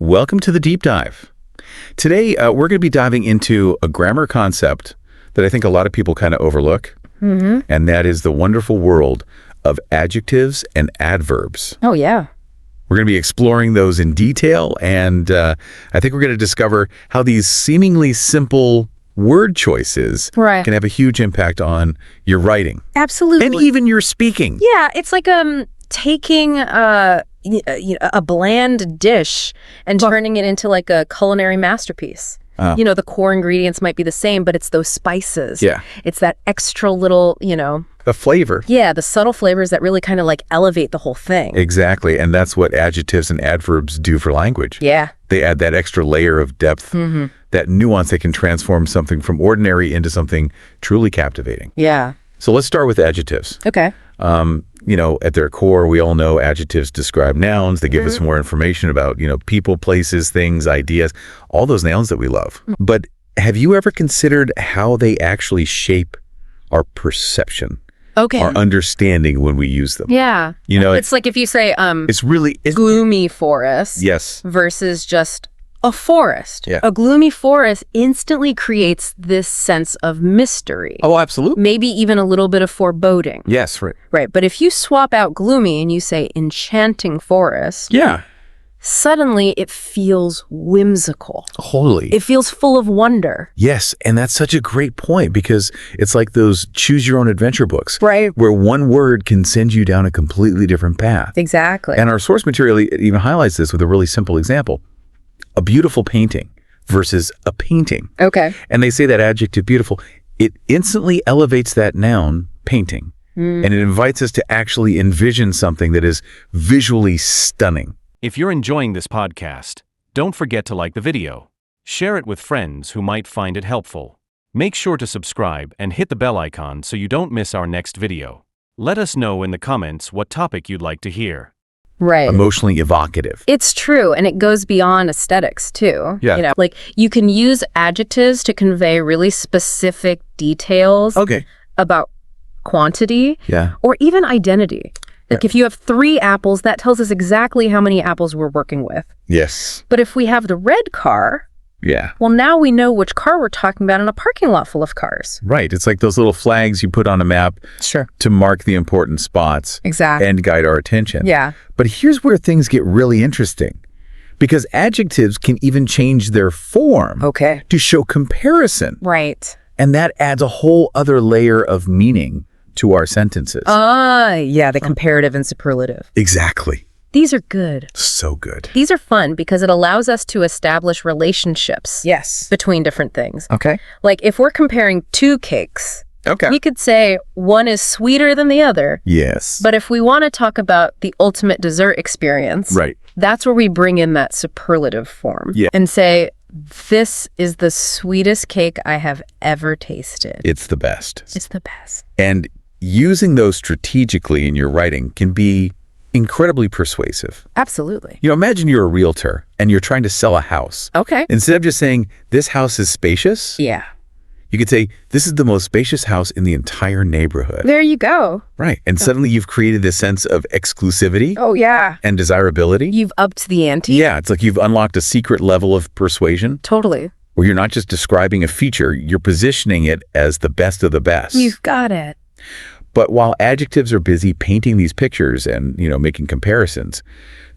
Welcome to the Deep Dive. Today, we're going to be diving into a grammar concept that I think a lot of people kind of overlook, and that is the wonderful world of adjectives and adverbs. Oh, yeah. We're going to be exploring those in detail, and I think we're going to discover how these seemingly simple word choices can have a huge impact on your writing. Absolutely. And even your speaking. Yeah, it's like taking a bland dish and turning it into like a culinary masterpiece. The core ingredients might be the same, but it's those spices. Yeah. It's that extra little, The flavor. Yeah, the subtle flavors that really kind of like elevate the whole thing. Exactly. And that's what adjectives and adverbs do for language. Yeah. They add that extra layer of depth, that nuance that can transform something from ordinary into something truly captivating. Yeah. So let's start with adjectives. Okay. At their core, we all know adjectives describe nouns. They give us more information about, people, places, things, ideas, all those nouns that we love. But have you ever considered how they actually shape our perception? Okay. Our understanding when we use them? Yeah. It's like if you say it's really gloomy forest versus just a forest. Yeah. A gloomy forest instantly creates this sense of mystery. Oh, absolutely. Maybe even a little bit of foreboding. Yes, right. Right. But if you swap out gloomy and you say enchanting forest, suddenly it feels whimsical. Wholly. It feels full of wonder. Yes, and that's such a great point because it's like those choose your own adventure books. Right. Where one word can send you down a completely different path. Exactly. And our source material even highlights this with a really simple example. A beautiful painting versus a painting. Okay. And they say that adjective beautiful, it instantly elevates that noun, painting. And it invites us to actually envision something that is visually stunning. If you're enjoying this podcast, don't forget to like the video. Share it with friends who might find it helpful. Make sure to subscribe and hit the bell icon so you don't miss our next video. Let us know in the comments what topic you'd like to hear. Right. Emotionally evocative. It's true, and it goes beyond aesthetics too. Yeah. Like you can use adjectives to convey really specific details about quantity or even identity. Like if you have 3 apples, that tells us exactly how many apples we're working with. Yes. But if we have the red car, well, now we know which car we're talking about in a parking lot full of cars. Right. It's like those little flags you put on a map to mark the important spots and guide our attention. Yeah. But here's where things get really interesting because adjectives can even change their form to show comparison. Right. And that adds a whole other layer of meaning to our sentences. The comparative and superlative. Exactly. These are good. So good. These are fun because it allows us to establish relationships between different things. Okay. Like if we're comparing 2 cakes, we could say one is sweeter than the other. Yes. But if we want to talk about the ultimate dessert experience, that's where we bring in that superlative form and say, this is the sweetest cake I have ever tasted. It's the best. It's the best. And using those strategically in your writing can be incredibly persuasive. Absolutely. Imagine you're a realtor and you're trying to sell a house. Okay. Instead of just saying, this house is spacious. Yeah. You could say, this is the most spacious house in the entire neighborhood. There you go. Right. And suddenly you've created this sense of exclusivity. Oh, yeah. And desirability. You've upped the ante. Yeah. It's like you've unlocked a secret level of persuasion. Totally. Where you're not just describing a feature, you're positioning it as the best of the best. You've got it. But while adjectives are busy painting these pictures and, making comparisons,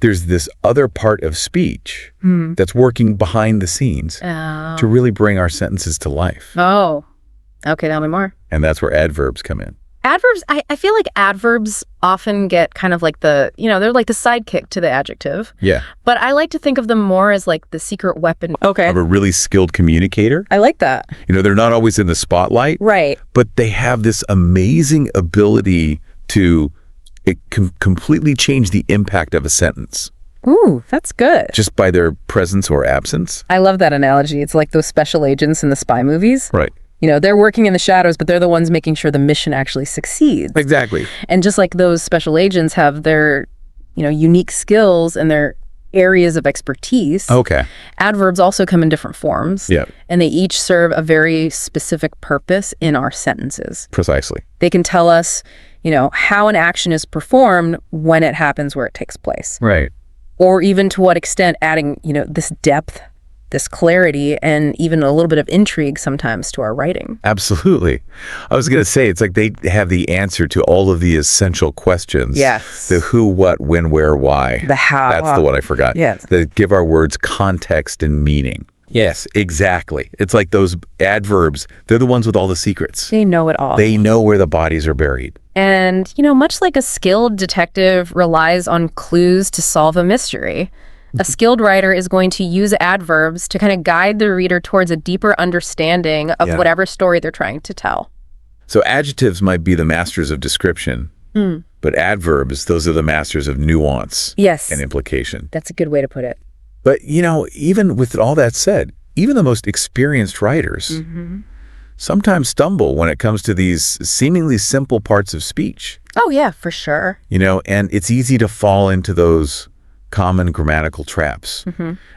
there's this other part of speech that's working behind the scenes to really bring our sentences to life. Oh, okay, tell me more. And that's where adverbs come in. Adverbs, I feel like adverbs often get kind of like they're like the sidekick to the adjective. Yeah. But I like to think of them more as like the secret weapon. Okay. Of a really skilled communicator. I like that. They're not always in the spotlight. Right. But they have this amazing ability to completely change the impact of a sentence. Ooh, that's good. Just by their presence or absence. I love that analogy. It's like those special agents in the spy movies. Right. They're working in the shadows, but they're the ones making sure the mission actually succeeds. Exactly. And just like those special agents have their, unique skills and their areas of expertise. Okay. Adverbs also come in different forms. Yeah. And they each serve a very specific purpose in our sentences. Precisely. They can tell us, how an action is performed when it happens where it takes place. Right. Or even to what extent adding, this depth, this clarity, and even a little bit of intrigue sometimes to our writing. Absolutely. I was going to say, it's like they have the answer to all of the essential questions. Yes. The who, what, when, where, why. The how. That's the one I forgot. Yes. That give our words context and meaning. Yes, exactly. It's like those adverbs. They're the ones with all the secrets. They know it all. They know where the bodies are buried. And, much like a skilled detective relies on clues to solve a mystery, a skilled writer is going to use adverbs to kind of guide the reader towards a deeper understanding of whatever story they're trying to tell. So adjectives might be the masters of description, but adverbs, those are the masters of nuance and implication. That's a good way to put it. But, even with all that said, even the most experienced writers sometimes stumble when it comes to these seemingly simple parts of speech. Oh, yeah, for sure. And it's easy to fall into those common grammatical traps,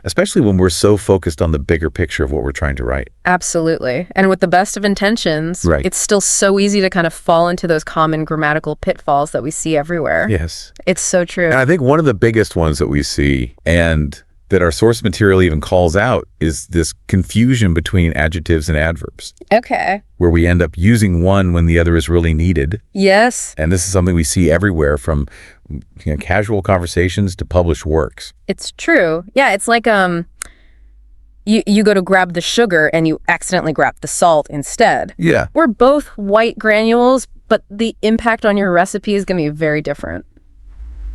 especially when we're so focused on the bigger picture of what we're trying to write. Absolutely. And with the best of intentions, it's still so easy to kind of fall into those common grammatical pitfalls that we see everywhere. Yes. It's so true. And I think one of the biggest ones that we see, and that our source material even calls out, is this confusion between adjectives and adverbs. Okay. Where we end up using one when the other is really needed. Yes. And this is something we see everywhere, from casual conversations to published works. It's true. Yeah, it's like you go to grab the sugar and you accidentally grab the salt instead. Yeah. We're both white granules, but the impact on your recipe is going to be very different.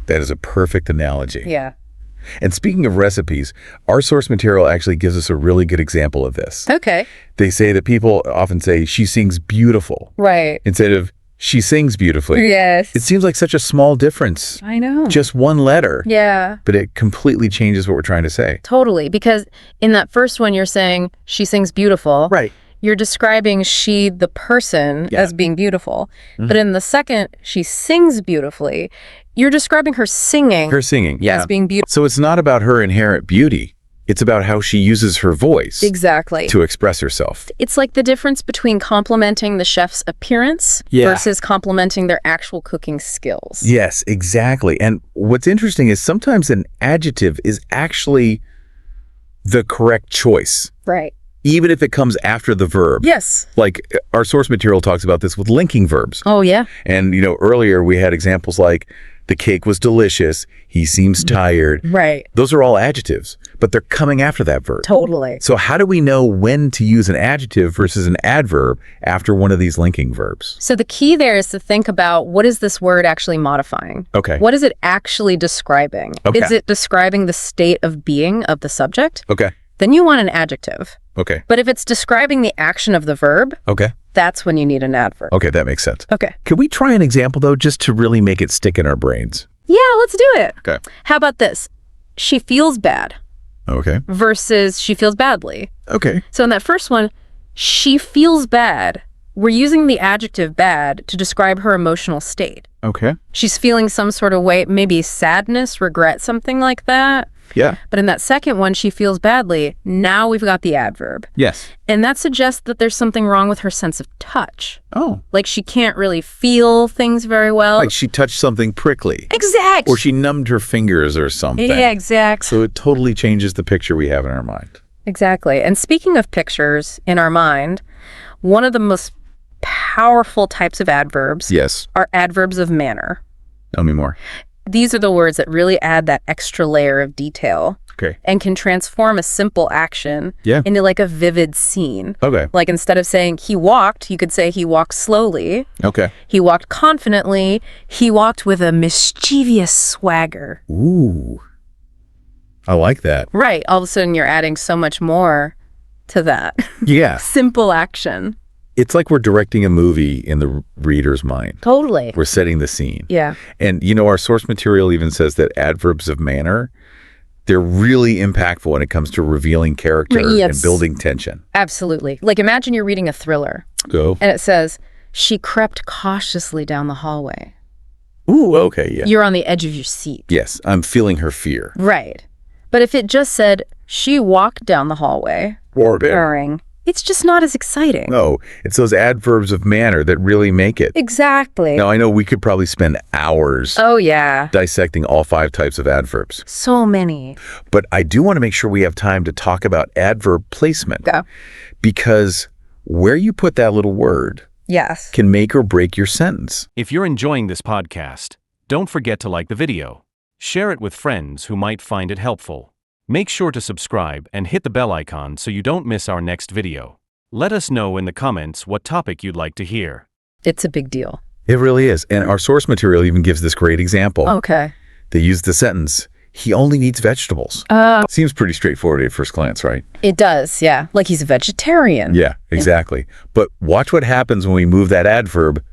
That is a perfect analogy. Yeah. And speaking of recipes, our source material actually gives us a really good example of this. Okay. They say that people often say, she sings beautiful. Right. Instead of, she sings beautifully. Yes. It seems like such a small difference. I know. Just one letter. Yeah. But it completely changes what we're trying to say. Totally. Because in that first one, you're saying, she sings beautiful. Right. You're describing she, the person, as being beautiful. But in the second, she sings beautifully, you're describing her singing. Her singing, as being beautiful. So it's not about her inherent beauty. It's about how she uses her voice. Exactly. To express herself. It's like the difference between complimenting the chef's appearance versus complimenting their actual cooking skills. Yes, exactly. And what's interesting is sometimes an adjective is actually the correct choice. Right. Even if it comes after the verb. Yes. Like our source material talks about this with linking verbs. Oh, yeah. And, earlier we had examples like, the cake was delicious, he seems tired. Right. Those are all adjectives, but they're coming after that verb. Totally. So how do we know when to use an adjective versus an adverb after one of these linking verbs? So the key there is to think about, what is this word actually modifying? Okay. What is it actually describing? Okay. Is it describing the state of being of the subject? Okay. Then you want an adjective. Okay. But if it's describing the action of the verb, okay, that's when you need an adverb. Okay, that makes sense. Okay. Can we try an example, though, just to really make it stick in our brains? Yeah, let's do it. Okay. How about this? She feels bad. Okay. Versus she feels badly. Okay. So in that first one, she feels bad. We're using the adjective bad to describe her emotional state. Okay. She's feeling some sort of way, maybe sadness, regret, something like that. Yeah. But in that second one, she feels badly. Now we've got the adverb. Yes. And that suggests that there's something wrong with her sense of touch. Oh. Like she can't really feel things very well. Like she touched something prickly. Exact. Or she numbed her fingers or something. Yeah, exact. So it totally changes the picture we have in our mind. Exactly. And speaking of pictures in our mind, one of the most powerful types of adverbs are adverbs of manner. Tell me more. These are the words that really add that extra layer of detail. Okay. And can transform a simple action into like a vivid scene. Okay. Like instead of saying he walked, you could say he walked slowly. Okay. He walked confidently. He walked with a mischievous swagger. Ooh. I like that. Right. All of a sudden you're adding so much more to that. Yeah. Simple action. It's like we're directing a movie in the reader's mind. Totally. We're setting the scene. Yeah. And, our source material even says that adverbs of manner, they're really impactful when it comes to revealing character and building tension. Absolutely. Like imagine you're reading a thriller. Go. And it says, she crept cautiously down the hallway. Ooh, okay, yeah. You're on the edge of your seat. Yes, I'm feeling her fear. Right. But if it just said, she walked down the hallway, wearing it's just not as exciting. No, it's those adverbs of manner that really make it. Exactly. Now, I know we could probably spend hours Oh, yeah. dissecting all 5 types of adverbs, So many. but I do want to make sure we have time to talk about adverb placement. Go. Because where you put that little word Yes. can make or break your sentence. If you're enjoying this podcast, don't forget to like the video. Share it with friends who might find it helpful. Make sure to subscribe and hit the bell icon so you don't miss our next video. Let us know in the comments what topic you'd like to hear. It's a big deal. It really is. And our source material even gives this great example. Okay. They use the sentence, he only eats vegetables. Seems pretty straightforward at first glance, right? It does, yeah. Like he's a vegetarian. Yeah, exactly. But watch what happens when we move that adverb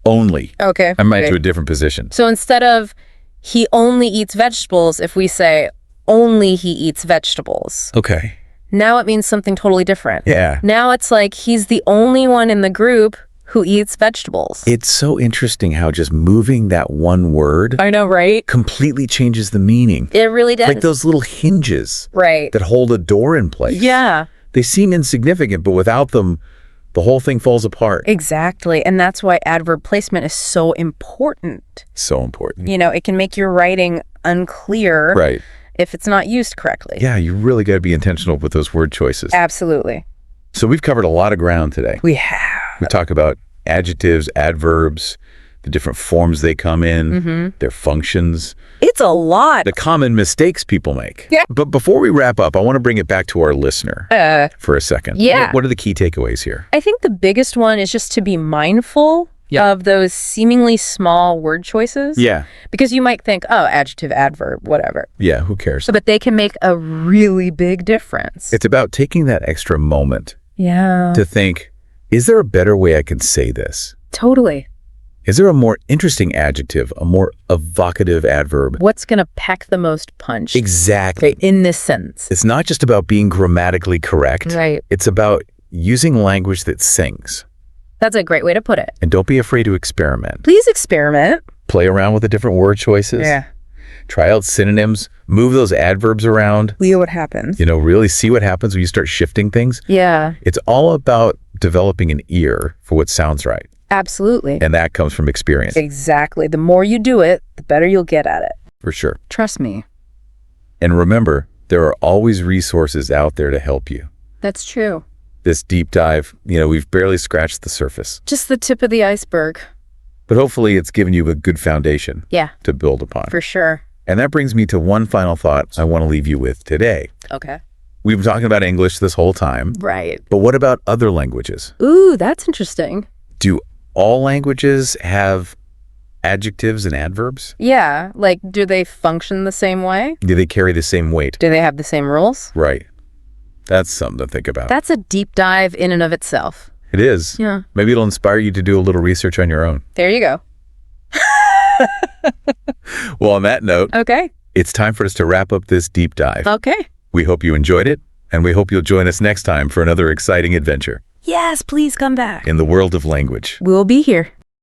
only. Okay. I might to a different position. So instead of he only eats vegetables, if we say only he eats vegetables, Okay. now it means something totally different. Yeah. Now it's like he's the only one in the group who eats vegetables. It's so interesting how just moving that one word I know, right? completely changes the meaning. It really does. Like those little hinges Right. that hold a door in place. Yeah. They seem insignificant, but without them, the whole thing falls apart. Exactly. And that's why adverb placement is so important. So important. You know, it can make your writing unclear Right. if it's not used correctly. Yeah, you really got to be intentional with those word choices. Absolutely. So we've covered a lot of ground today. We have. We talk about adjectives, adverbs, the different forms they come in, their functions, It's a lot. the common mistakes people make. Yeah. But before we wrap up, I want to bring it back to our listener for a second. Yeah. What are the key takeaways here? I think the biggest one is just to be mindful of those seemingly small word choices. Yeah. Because you might think, oh, adjective, adverb, whatever. Yeah, who cares? But they can make a really big difference. It's about taking that extra moment Yeah. to think, is there a better way I can say this? Totally. Is there a more interesting adjective, a more evocative adverb? What's going to pack the most punch? Exactly. In this sentence. It's not just about being grammatically correct. Right. It's about using language that sings. That's a great way to put it. And don't be afraid to experiment. Please experiment. Play around with the different word choices. Yeah. Try out synonyms. Move those adverbs around. See what happens. You know, really see what happens when you start shifting things. Yeah. It's all about developing an ear for what sounds right. Absolutely. And that comes from experience. Exactly. The more you do it, the better you'll get at it. For sure. Trust me. And remember, there are always resources out there to help you. That's true. This deep dive, we've barely scratched the surface. Just the tip of the iceberg. But hopefully it's given you a good foundation Yeah. to build upon. For sure. And that brings me to one final thought I want to leave you with today. Okay. We've been talking about English this whole time, Right. but what about other languages? Ooh, that's interesting. Do all languages have adjectives and adverbs? Yeah. Like, do they function the same way? Do they carry the same weight? Do they have the same rules? Right. That's something to think about. That's a deep dive in and of itself. It is. Yeah. Maybe it'll inspire you to do a little research on your own. There you go. Well, on that note, Okay. it's time for us to wrap up this deep dive. Okay. We hope you enjoyed it, and we hope you'll join us next time for another exciting adventure Yes, please come back. in the world of language. We'll be here.